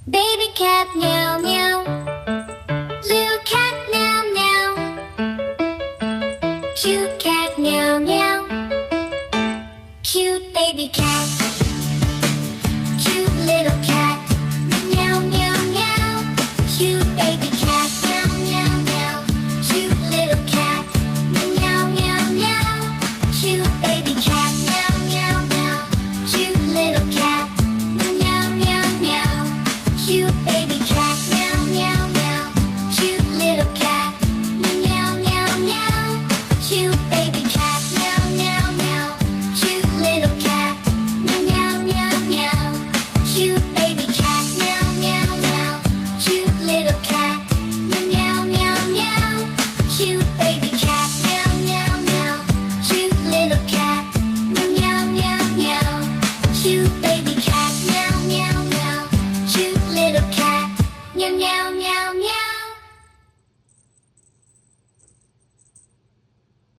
Baby cat meow meow, little cat meow meow, cute cat meow meow, cute baby cat, cute little cat, meow meow meow, cute baby cat, meow meow meow, cute little cat, meow meow meow, cute baby cat, meow meow meow, cute little cat, meow meow meow, cute baby cat, meow meow meow, cute little cat, meow meow meow, cute baby cat, meow meow meow, cute little cat, meow meow meow, cute baby cat, meow meow meow, cute little cat, meow meow meow, cute baby cat, meow meow meow, cute little cat, meow meow meow, cute baby cat, meow meow meow, cute little cat, meow meow meow meow.